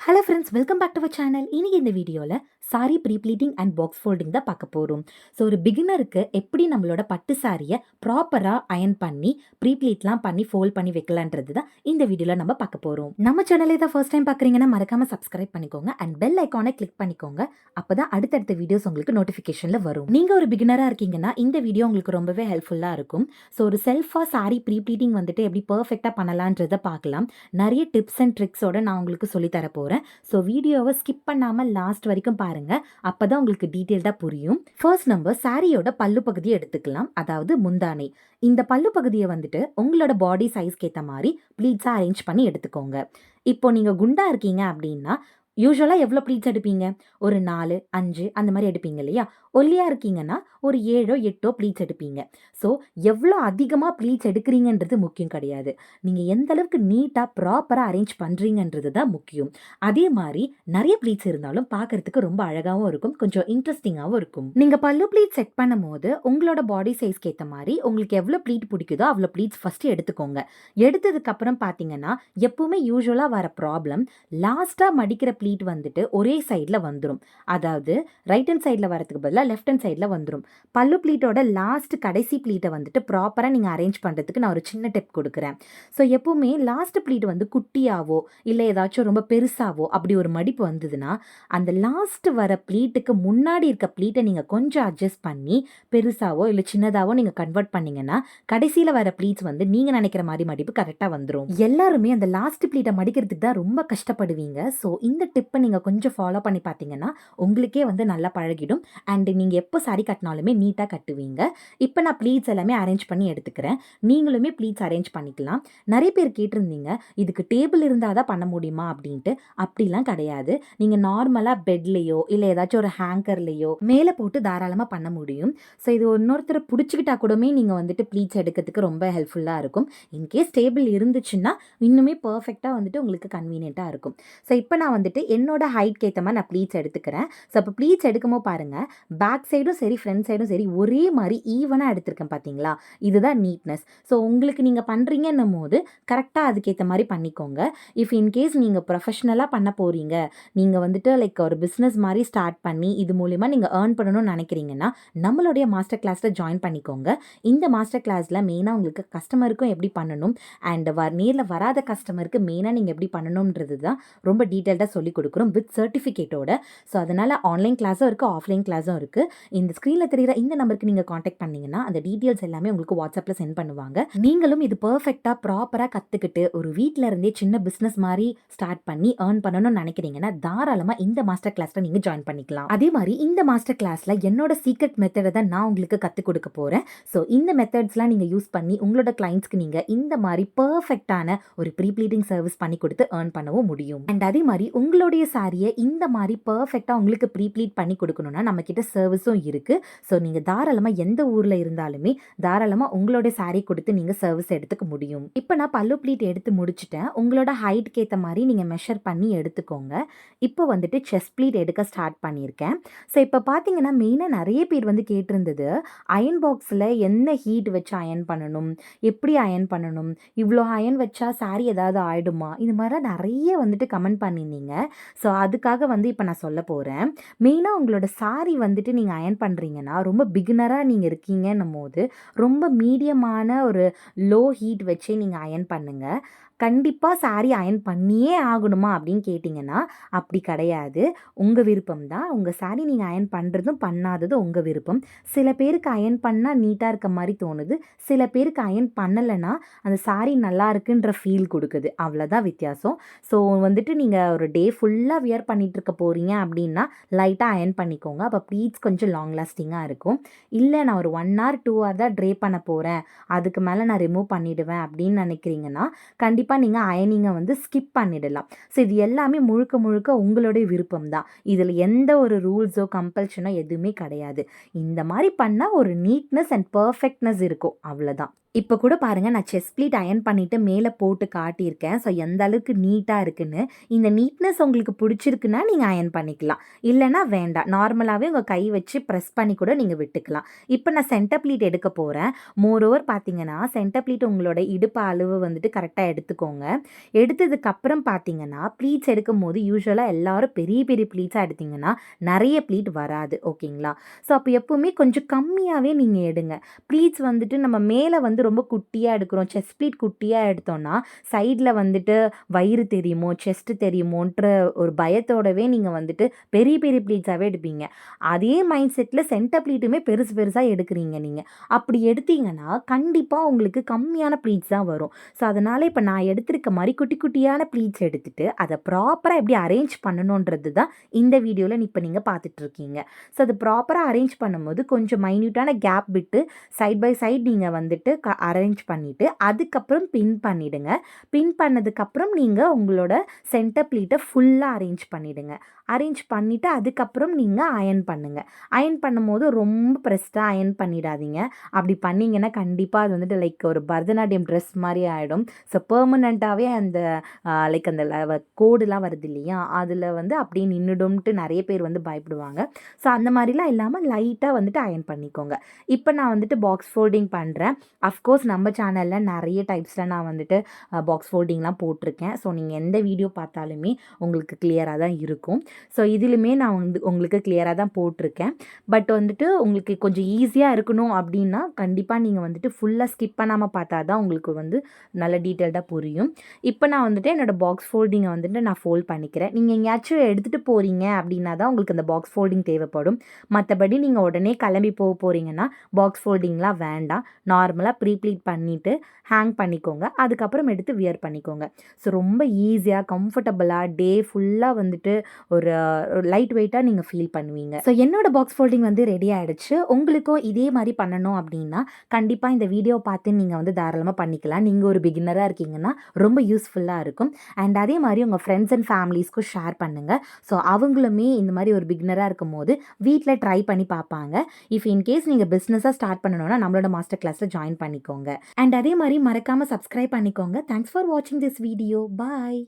Hello friends, welcome back to our channel. இன்னைக்கு இந்த வீடியோவில் sari prepleating and box folding தான் பார்க்க போகிறோம். ஸோ ஒரு பிகினருக்கு எப்படி நம்மளோட பட்டு சாரியை ப்ராப்பராக அயன் பண்ணி ப்ரீப்ளீட்லாம் பண்ணி ஃபோல்ட் பண்ணி வைக்கலான்றது தான் இந்த வீடியோவில் நம்ம பார்க்க போகிறோம். நம்ம சேனலை தான் ஃபர்ஸ்ட் டைம் பார்க்குறீங்கன்னா மறக்காமல் சப்ஸ்கிரைப் பண்ணிக்கோங்க அண்ட் பெல் ஐக்கானை கிளிக் பண்ணிக்கோங்க. அப்போ தான் அடுத்தடுத்த வீடியோஸ் உங்களுக்கு நோட்டிஃபிகேஷனில் வரும். நீங்கள் ஒரு பிகினராக இருக்கீங்கன்னா இந்த வீடியோ உங்களுக்கு ரொம்பவே ஹெல்ப்ஃபுல்லாக இருக்கும். ஸோ ஒரு செல்ஃபாக சாரி ப்ரீப்ளீட்டிங் வந்துட்டு எப்படி பர்ஃபெக்டாக பண்ணலான்றதை பார்க்கலாம். நிறைய டிப்ஸ் அண்ட் ட்ரிக்ஸோட நான் உங்களுக்கு சொல்லித்தர போகிறேன். ஸோ வீடியோவை ஸ்கிப் பண்ணாமல் லாஸ்ட் வரைக்கும் பாருங்க. அப்பதான் உங்களுக்கு டீட்டெயில்டாக புரியும். ஃபர்ஸ்ட் நம்ம சாரியோட பல்லு பகுதியை எடுத்துக்கலாம், அதாவது முந்தானை. இந்த பல்லு பகுதியை வந்துட்டு உங்களோட பாடி சைஸ்க்கு ஏற்ற மாதிரி ப்ளீட்ஸாக அரேஞ்ச் பண்ணி எடுத்துக்கோங்க. இப்போ நீங்கள் குண்டா இருக்கீங்க அப்படின்னா யூஸ்வலாக எவ்வளோ ப்ளீட்ஸ் எடுப்பீங்க? ஒரு 4, 5 அந்த மாதிரி எடுப்பீங்க இல்லையா? ஒல்லியாக இருக்கீங்கன்னா ஒரு 7 8 ப்ளீட்ஸ் எடுப்பீங்க. ஸோ எவ்வளோ அதிகமாக ப்ளீட்ஸ் எடுக்கிறீங்கன்றது முக்கியம் கிடையாது. நீங்கள் எந்த அளவுக்கு நீட்டாக ப்ராப்பராக அரேஞ்ச் பண்ணுறீங்கன்றது தான் முக்கியம். அதே மாதிரி நிறைய ப்ளீட்ஸ் இருந்தாலும் பார்க்கறதுக்கு ரொம்ப அழகாகவும் இருக்கும், கொஞ்சம் இன்ட்ரெஸ்டிங்காகவும் இருக்கும். நீங்கள் பல்லு ப்ளீட் செட் பண்ணும் போது உங்களோட பாடி சைஸ்க்கு ஏற்ற மாதிரி உங்களுக்கு எவ்வளோ ப்ளீட் பிடிக்குதோ அவ்வளோ ப்ளீட்ஸ் ஃபஸ்ட்டு எடுத்துக்கோங்க. எடுத்ததுக்கப்புறம் பார்த்தீங்கன்னா எப்பவுமே யூஸ்வலாக வர ப்ராப்ளம், லாஸ்ட்டாக மடிக்கிற ப்ளீட் வந்துட்டு ஒரே சைடில் வந்துடும். அதாவது ரைட் ஹேண்ட் சைடில் வரதுக்கு பதிலாக லெஃப்ட் ஹேண்ட் சைடில் வந்துடும். பல்லு ப்ளீட்டோட லாஸ்ட் கடைசி ப்ளீட்டை வந்துட்டு ப்ராப்பராக நீங்கள் அரேஞ்ச் பண்ணுறதுக்கு நான் ஒரு சின்ன டிப் கொடுக்குறேன். ஸோ எப்பவுமே லாஸ்ட் ப்ளீட் வந்து குட்டியாவோ இல்லை ஏதாச்சும் ரொம்ப பெருசாவோ அப்படி ஒரு மடிப்பு வந்ததுன்னா அந்த லாஸ்ட் வர ப்ளீட்டுக்கு முன்னாடி இருக்க ப்ளீட்டை நீங்கள் கொஞ்சம் அட்ஜஸ்ட் பண்ணி பெருசாவோ இல்லை சின்னதாவோ நீங்கள் கன்வெர்ட் பண்ணிங்கன்னா கடைசியில் வர ப்ளீட்ஸ் வந்து நீங்கள் நினைக்கிற மாதிரி மடிப்பு கரெக்டாக வந்துடும். எல்லாருமே அந்த லாஸ்ட் ப்ளீட்டை மடிக்கிறதுக்கு தான் ரொம்ப கஷ்டப்படுவீங்க. ஸோ இந்த டிப்பை நீங்கள் கொஞ்சம் ஃபாலோ பண்ணி பார்த்தீங்கன்னா உங்களுக்கே வந்து நல்லா பழகிடும் அண்ட் நீங்கள் எப்போ சாரி கட்டினாலுமே நீட்டாக கட்டுவீங்க. இப்போ நான் ப்ளீட்ஸ் எல்லாமே அரேஞ்ச் பண்ணி எடுத்துக்கிறேன். நீங்களுமே ப்ளீட்ஸ் அரேஞ்ச் பண்ணிக்கலாம். நிறைய பேர் கேட்டிருந்தீங்க இதுக்கு டேபிள் இருந்தால் தான் பண்ண முடியுமா அப்படின்ட்டு. அப்படிலாம் கிடையாது. நீங்கள் நார்மலாக பெட்லேயோ இல்லை ஏதாச்சும் ஒரு ஹேங்கர்லேயோ மேலே போட்டு தாராளமாக பண்ண முடியும். ஸோ இது இன்னொருத்தரை பிடிச்சிக்கிட்டா கூடமே நீங்கள் வந்துட்டு ப்ளீட்ஸ் எடுக்கிறதுக்கு ரொம்ப ஹெல்ப்ஃபுல்லாக இருக்கும். இன்கேஸ் டேபிள் இருந்துச்சுன்னா இன்னுமே பர்ஃபெக்டாக வந்துட்டு உங்களுக்கு கன்வீனியண்ட்டாக இருக்கும். ஸோ இப்போ நான் வந்துட்டு என்னோட ஹைட்க்கு ஏற்ற மாதிரி நான் ப்ளீட்ஸ் எடுத்துக்கிறேன். ஸோ இப்போ ப்ளீட்ஸ் எடுக்கும்போது பாருங்கள், பேக் சைடும் சரி ஃப்ரண்ட் சைடும் சரி ஒரே மாதிரி ஈவனாக எடுத்திருக்கேன் பார்த்தீங்களா? இதுதான் நீட்னஸ். ஸோ உங்களுக்கு நீங்கள் பண்ணுறீங்கன்னும் போது கரெக்டாக அதுக்கேற்ற மாதிரி பண்ணிக்கோங்க. இஃப் இன்கேஸ் நீங்கள் ப்ரொஃபஷ்னலாக பண்ண போகிறீங்க, நீங்கள் வந்துட்டு லைக் ஒரு பிஸ்னஸ் மாதிரி ஸ்டார்ட் பண்ணி இது மூலிமா நீங்கள் ஏர்ன் பண்ணணும்னு நினைக்கிறீங்கன்னா நம்மளுடைய மாஸ்டர் கிளாஸில் ஜாயின் பண்ணிக்கோங்க. இந்த மாஸ்டர் கிளாஸில் மெயினாக உங்களுக்கு கஸ்டமருக்கும் எப்படி பண்ணணும் அண்ட் நேரில் வராத கஸ்டமருக்கு மெயினாக நீங்கள் எப்படி பண்ணணுன்றது தான் ரொம்ப டீட்டெயில்டாக சொல்லிக் கொடுக்குறோம் வித் சர்டிஃபிகேட்டோட. ஸோ அதனால் ஆன்லைன் கிளாஸும் இருக்குது, ஆஃப்லைன் கிளாஸும் இருக்குது. இந்த ஸ்க்ரீனில் தெரிகிற இந்த நம்பருக்கு நீங்கள் காண்டாக்ட் பண்ணிங்கன்னா அந்த டீட்டெயில்ஸ் எல்லாமே உங்களுக்கு வாட்ஸ்அப்பில் சென்ட் பண்ணுவாங்க. நீங்களும் இது பர்ஃபெக்டாக ப்ராப்பராக கற்றுக்கிட்டு ஒரு வீட்டில் இருந்தே சின்ன பிஸ்னஸ் மாதிரி ஸ்டார்ட் பண்ணி ஏர்ன் பண்ணணும்னு நினைக்கிறீங்கன்னா தாராளமாக இந்த மாஸ்டர் கிளாஸில் நீங்கள் ஜாயின் பண்ணிக்கலாம். அதே மாதிரி இந்த மாஸ்டர் கிளாஸில் என்னோட சீக்ரெட் மெத்தடை தான் நான் உங்களுக்கு கற்றுக் கொடுக்க போகிறேன். ஸோ இந்த மெத்தட்ஸ்லாம் நீங்கள் யூஸ் பண்ணி உங்களோட கிளைண்ட்ஸ்க்கு நீங்கள் இந்த மாதிரி பர்ஃபெக்டான ஒரு ப்ரீப்ளீட்டிங் சர்வீஸ் பண்ணி கொடுத்து ஏர்ன் பண்ணவும் முடியும். அண்ட் அதே மாதிரி உங்களுடைய சாரியை இந்த மாதிரி பர்ஃபெக்டாக உங்களுக்கு ப்ரீப்ளீட் பண்ணி கொடுக்கணும்னா நம்மக்கிட்ட சர்வீஸும் இருக்குது. ஸோ நீங்கள் தாராளமாக எந்த ஊரில் இருந்தாலுமே தாராளமாக உங்களோட சாரி கொடுத்து நீங்கள் சர்வீஸ் எடுத்துக்க முடியும். இப்போ நான் பல்லு ப்ளீட் எடுத்து முடிச்சுட்டேன். உங்களோட ஹைட்க்கு ஏற்ற மாதிரி நீங்கள் மெஷர் பண்ணி எடுத்துக்கோங்க. இப்போ வந்துட்டு செஸ்ட் ப்ளீட் எடுக்க ஸ்டார்ட் பண்ணியிருக்கேன். ஸோ இப்போ பார்த்தீங்கன்னா மெயினாக நிறைய பேர் வந்து கேட்டிருந்தது அயன் பாக்ஸில் என்ன ஹீட் வச்சு அயன் பண்ணணும், எப்படி அயன் பண்ணணும், இவ்வளோ அயன் வச்சா சாரி ஏதாவது ஆயிடுமா, இது மாதிரிலாம் நிறைய வந்துட்டு கமெண்ட் பண்ணியிருந்தீங்க. ஸோ அதுக்காக வந்து இப்போ நான் சொல்ல போகிறேன். மெயினாக உங்களோட சாரி வந்துட்டு நீங்கள் அயன் பண்ணுறீங்கன்னா ரொம்ப பிகினராக நீங்கள் இருக்கீங்கன்னும் போது ரொம்ப மீடியமான ஒரு லோ ஹீட் வச்சே நீங்கள் அயன் பண்ணுங்கள். கண்டிப்பாக சாரி அயன் பண்ணியே ஆகணுமா அப்படின்னு கேட்டிங்கன்னா அப்படி கிடையாது. உங்கள் விருப்பம் தான். உங்கள் சாரி நீங்கள் அயன் பண்ணுறதும் பண்ணாததும் உங்கள் விருப்பம். சில பேருக்கு அயன் பண்ணால் நீட்டாக இருக்க மாதிரி தோணுது, சில பேருக்கு அயன் பண்ணலைன்னா அந்த சாரி நல்லா இருக்குன்ற ஃபீல் கொடுக்குது. அவ்வளோதான் வித்தியாசம். ஸோ வந்துட்டு நீங்கள் ஒரு டே ஃபுல்லாக வியர் பண்ணிகிட்டு இருக்க போகிறீங்க அப்படின்னா லைட்டாக அயன் பண்ணிக்கோங்க. அப்போ ப்ளீட்ஸ் கொஞ்சம் லாங் லாஸ்டிங்காக இருக்கும். இல்லை நான் ஒரு 1 hour 2 hour தான் ட்ரே பண்ண போகிறேன், அதுக்கு மேலே நான் ரிமூவ் பண்ணிவிடுவேன் அப்படின்னு நினைக்கிறீங்கன்னா கண்டிப்பாக நீங்கள் அயனிங்கை வந்து ஸ்கிப் பண்ணிடலாம். ஸோ இது எல்லாமே முழுக்க முழுக்க உங்களுடைய விருப்பம் தான். இதில் எந்த ஒரு ரூல்ஸோ கம்பல்ஷனோ எதுவுமே கிடையாது. இந்த மாதிரி பண்ணால் ஒரு நீட்னஸ் அண்ட் பர்ஃபெக்ட்னஸ் இருக்கும், அவ்வளோதான். இப்போ கூட பாருங்கள், நான் செஸ்ட் ப்ளீட் அயன் பண்ணிவிட்டு மேலே போட்டு காட்டியிருக்கேன். ஸோ எந்த அளவுக்கு நீட்டாக இருக்குன்னு. இந்த நீட்னஸ் உங்களுக்கு பிடிச்சிருக்குன்னா நீங்கள் அயன் பண்ணிக்கலாம், இல்லைனா வேண்டாம். நார்மலாகவே உங்கள் கை வச்சு ப்ரெஸ் பண்ணி கூட நீங்கள் விட்டுக்கலாம். இப்போ நான் சென்டர் ப்ளீட் எடுக்க போகிறேன். மோரோவர் பார்த்தீங்கன்னா சென்டர் ப்ளீட் உங்களோட இடுப்பு அளவு வந்துட்டு கரெக்டாக எடுத்துக்கோங்க. எடுத்துக்கோங்க. எடுத்ததுக்கப்புறம் பார்த்தீங்கன்னா, ப்ளீட்ஸ் எடுக்கும்போது யூசுவலாக எல்லாரும் பெரிய பெரிய ப்ளீட்ஸாக எடுத்தீங்கன்னா, நெறைய ப்ளீட் வராது. ஓகேங்களா? ஸோ அப்போ எப்பவுமே கொஞ்சம் கம்மியாவே நீங்க எடுங்க. ப்ளீட்ஸ் வந்துட்டு நம்ம மேல வந்து ரொம்ப குட்டியா எடுக்கிறோம். செஸ்ட் ப்ளீட் குட்டியா எடுத்தோம்னா, சைட்ல வந்துட்டு வயிறு தெரியுமோ, செஸ்ட் தெரியுமோன்ற ஒரு பயத்தோடவே நீங்க வந்துட்டு பெரிய பெரிய ப்ளீட்ஸாவே எடுப்பீங்க. அதே மைண்ட் செட்ல சென்டர் ப்ளீட்டுமே பெருசு பெருசா எடுக்கிறீங்க நீங்க. அப்படி எடுத்தீங்கன்னா, கண்டிப்பா உங்களுக்கு கம்மியான ப்ளீட்ஸ் தான் வரும். ஸோ அதனால இப்ப நான் எடுத்திருக்க மாரி குட்டி குட்டியான ப்ளீட்ஸ் எடுத்துட்டு, அத ப்ராப்பரா எப்படி அரேஞ்ச் பண்ணணுன்றது தான் இந்த வீடியோல இப்ப நீங்க பார்த்துட்டு இருக்கீங்க. ஸோ அது ப்ராப்பரா அரேஞ்ச் பண்ணும்போது கொஞ்சம் மைன்யூட்டான கேப் விட்டு சைட் பை சைட் நீங்க வந்துட்டு அரேஞ்ச் பண்ணிட்டு, அதுக்கப்புறம் பின் பண்ணிடுங்க. பின் பண்ணதுக்கப்புறம் நீங்க உங்களோட சென்டர் ப்ளீட்ட ஃபுல்லா அரேஞ்ச் பண்ணிடுங்க. அரேஞ்ச் பண்ணிட்டு அதுக்கப்புறம் நீங்க அயர்ன் பண்ணுங்க. அயர்ன் பண்ணும்போது ரொம்ப ப்ரெஸ்டா அயர்ன் பண்ணிடாதீங்க. அப்படி பண்ணீங்கன்னா கண்டிப்பா அது வந்துட்டு லைக் ஒரு பரதநாட்டியம் ட்ரெஸ் மாரி ஆயிடும். ஸோ பெர்மனன்ட்டாவே அந்த லைக் அந்த கோடுலாம் வருது இல்லையா? அதில வந்து அப்படியே நின்னுடும்ன்ட்டு நெறைய பேர் வந்து பயப்படுவாங்க. ஸோ அந்த மாரிலாம் இல்லாம லைட்டா வந்துட்டு அயர்ன் பண்ணிக்கோங்க. இப்ப நான் வந்துட்டு பாக்ஸ் ஃபோல்டிங் பண்றேன். அஃப்கோர்ஸ் நம்ம சேனல்ல நெறைய டைப்ஸ்ல நான் வந்துட்டு பாக்ஸ் ஃபோல்டிங்லாம் போட்டிருக்கேன். ஸோ நீங்க எந்த வீடியோ பார்த்தாலுமே உங்களுக்கு கிளியரா தான் இருக்கும். ஸோ இதிலுமே நான் வந்து உங்களுக்கு கிளியரா தான் போட்டிருக்கேன். பட் வந்துட்டு உங்களுக்கு கொஞ்சம் ஈஸியா இருக்கணும் அப்படின்னா, கண்டிப்பா நீங்க வந்துட்டு ஃபுல்லா ஸ்கிப் பண்ணாம பார்த்தா தான் உங்களுக்கு வந்து நல்ல டீட்டெயில்டா புரியும். இப்ப நான் வந்துட்டு என்னோட பாக்ஸ் ஃபோல்டிங்க வந்துட்டு நான் ஃபோல்ட் பண்ணிக்கிறேன். நீங்க எங்கேயாச்சும் எடுத்துட்டு போறீங்க அப்படின்னா தான் உங்களுக்கு அந்த பாக்ஸ் ஃபோல்டிங் தேவைப்படும். மத்தபடி நீங்க உடனே கிளம்பி போறீங்கன்னா, பாக்ஸ் ஃபோல்டிங்லாம் வேண்டாம். நார்மலா ப்ரீ ப்ளீட் பண்ணிட்டு ஹேங் பண்ணிக்கோங்க. அதுக்கப்புறம் எடுத்து வியர் பண்ணிக்கோங்க. ஸோ ரொம்ப ஈஸியா, கம்ஃபர்டபுளா டே ஃபுல்லா வந்துட்டு ஒரு லைட் வெயிட்டா நீங்க ஃபீல் பண்ணுவீங்க. ஸோ என்னோட பாக்ஸ் ஃபோல்டிங் வந்து ரெடி ஆயிடுச்சு. உங்களுக்கும் இதே மாரி பண்ணணும் அப்படின்னா, கண்டிப்பா இந்த வீடியோ பார்த்து நீங்க வந்து தாராளமா பண்ணிக்கலாம். நீங்க ஒரு பிகினரா இருக்கீங்கன்னா, ரொம்ப யூஸ்ஃபுல்லா இருக்கும். அண்ட் அதே மாரி உங்க ஃப்ரெண்ட்ஸ் அண்ட் ஃபேமிலிஸ்க்கும் ஷேர் பண்ணுங்க. ஸோ அவங்களுமே இந்த மாரி ஒரு பிகினரா இருக்கும்போது வீட்ல ட்ரை பண்ணி பார்ப்பாங்க. இஃப் இன் கேஸ் நீங்க பிசினஸா ஸ்டார்ட் பண்ணணும்னா நம்மளோட மாஸ்டர் கிளாஸ்ல ஜாயின் பண்ணிக்கோங்க. அண்ட் அதே மாரி மறக்காம சப்ஸ்கிரைப் பண்ணிக்கோங்க. தேங்க்ஸ் ஃபார் வாட்சிங் திஸ் வீடியோ. பாய்.